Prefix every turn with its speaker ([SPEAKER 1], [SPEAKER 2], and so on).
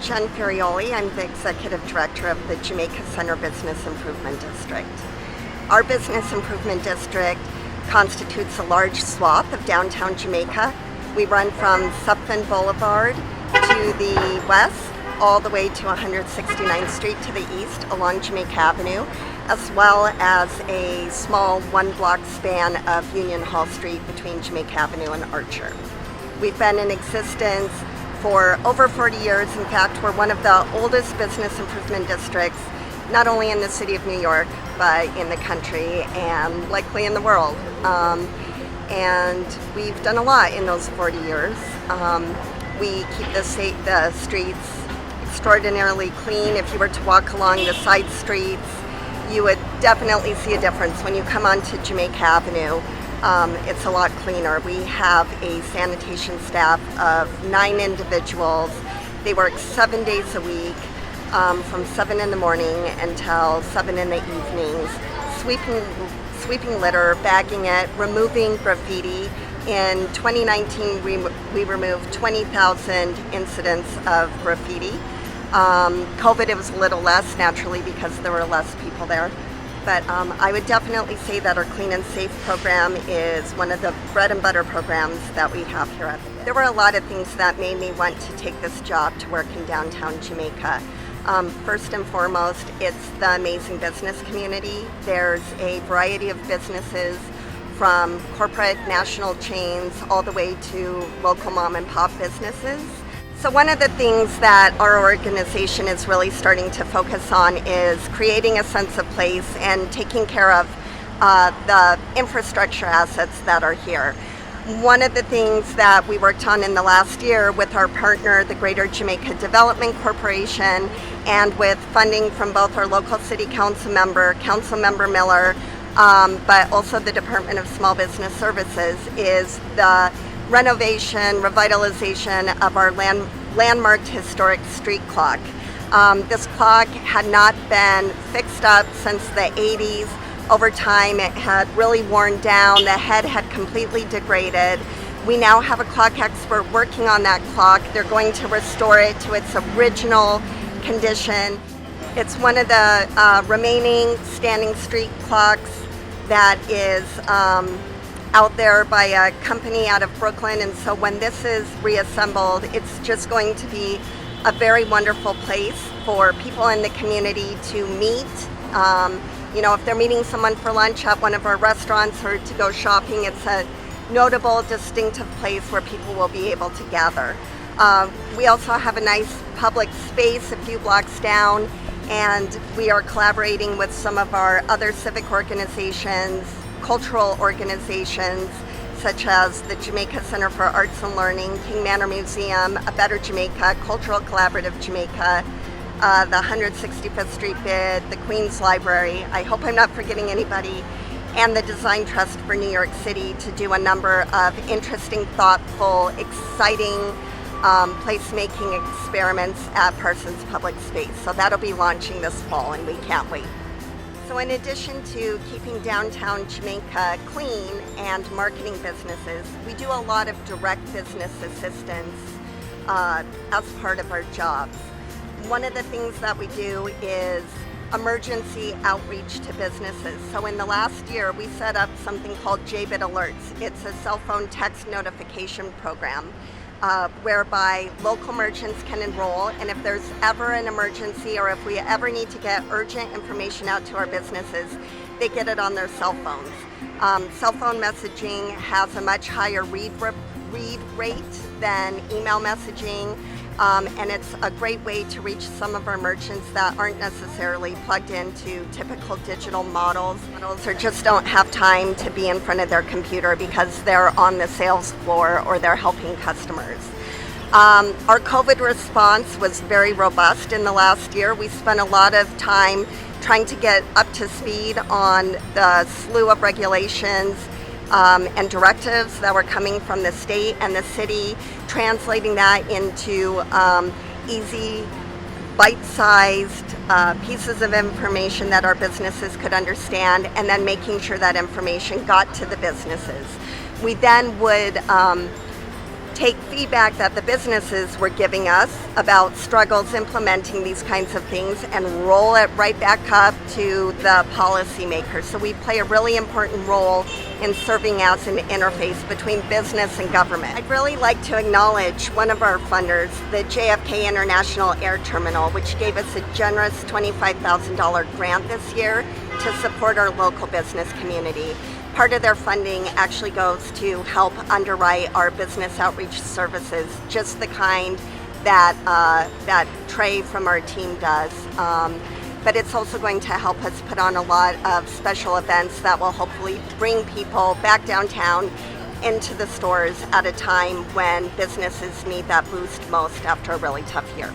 [SPEAKER 1] Jen Ferrioli. I'm the Executive Director of the Jamaica Center Business Improvement District. Our Business Improvement District constitutes a large swath of downtown Jamaica. We run from Sutphin Boulevard to the west, all the way to 169th Street to the east along Jamaica Avenue, as well as a small one-block span of Union Hall Street between Jamaica Avenue and Archer. We've been in existence for over 40 years. In fact, we're one of the oldest business improvement districts, not only in the city of New York, but in the country and likely in the world. And we've done a lot in those 40 years. We keep the streets extraordinarily clean. If you were to walk along the side streets, you would definitely see a difference when you come onto Jamaica Avenue. It's a lot cleaner. We have a sanitation staff of 9 individuals. They work 7 days a week, from 7 in the morning until 7 in the evenings, sweeping litter, bagging it, removing graffiti. In 2019, we removed 20,000 incidents of graffiti. COVID, it was a little less, naturally, because there were less people there. But I would definitely say that our Clean and Safe program is one of the bread and butter programs that we have here at the. There were a lot of things that made me want to take this job to work in downtown Jamaica. First and foremost, it's the amazing business community. There's a variety of businesses, from corporate national chains all the way to local mom and pop businesses. So one of the things that our organization is really starting to focus on is creating a sense of place and taking care of the infrastructure assets that are here. One of the things that we worked on in the last year with our partner, the Greater Jamaica Development Corporation, and with funding from both our local city council member, Councilmember Miller, but also the Department of Small Business Services, is the renovation, revitalization of our landmarked historic street clock. This clock had not been fixed up since the 80s. Over time, it had really worn down. The head had completely degraded. We now have a clock expert working on that clock. They're going to restore it to its original condition. It's one of the remaining standing street clocks that is out there by a company out of Brooklyn, and so when this is reassembled, it's just going to be a very wonderful place for people in the community to meet. If they're meeting someone for lunch at one of our restaurants or to go shopping, it's a notable, distinctive place where people will be able to gather. We also have a nice public space a few blocks down, and we are collaborating with some of our other civic organizations, cultural organizations, such as the Jamaica Center for Arts and Learning, King Manor Museum, A Better Jamaica, Cultural Collaborative Jamaica, the 165th Street Bid, the Queens Library. I hope I'm not forgetting anybody, and the Design Trust for New York City, to do a number of interesting, thoughtful, exciting placemaking experiments at Parsons Public Space. So that'll be launching this fall, and we can't wait. So in addition to keeping downtown Jamaica clean and marketing businesses, we do a lot of direct business assistance as part of our jobs. One of the things that we do is emergency outreach to businesses. So in the last year, we set up something called JBID Alerts. It's a cell phone text notification program whereby local merchants can enroll, and if there's ever an emergency or if we ever need to get urgent information out to our businesses, they get it on their cell phones. Cell phone messaging has a much higher read rate than email messaging, and it's a great way to reach some of our merchants that aren't necessarily plugged into typical digital models or just don't have time to be in front of their computer because they're on the sales floor or they're helping customers. Our COVID response was very robust in the last year. We spent a lot of time trying to get up to speed on the slew of regulations and directives that were coming from the state and the city, translating that into easy, bite-sized pieces of information that our businesses could understand, and then making sure that information got to the businesses. We then would take feedback that the businesses were giving us about struggles implementing these kinds of things and roll it right back up to the policymakers. So we play a really important role in serving as an interface between business and government. I'd really like to acknowledge one of our funders, the JFK International Air Terminal, which gave us a generous $25,000 grant this year to support our local business community. Part of their funding actually goes to help underwrite our business outreach services, just the kind that Trey from our team does. But it's also going to help us put on a lot of special events that will hopefully bring people back downtown into the stores at a time when businesses need that boost most after a really tough year.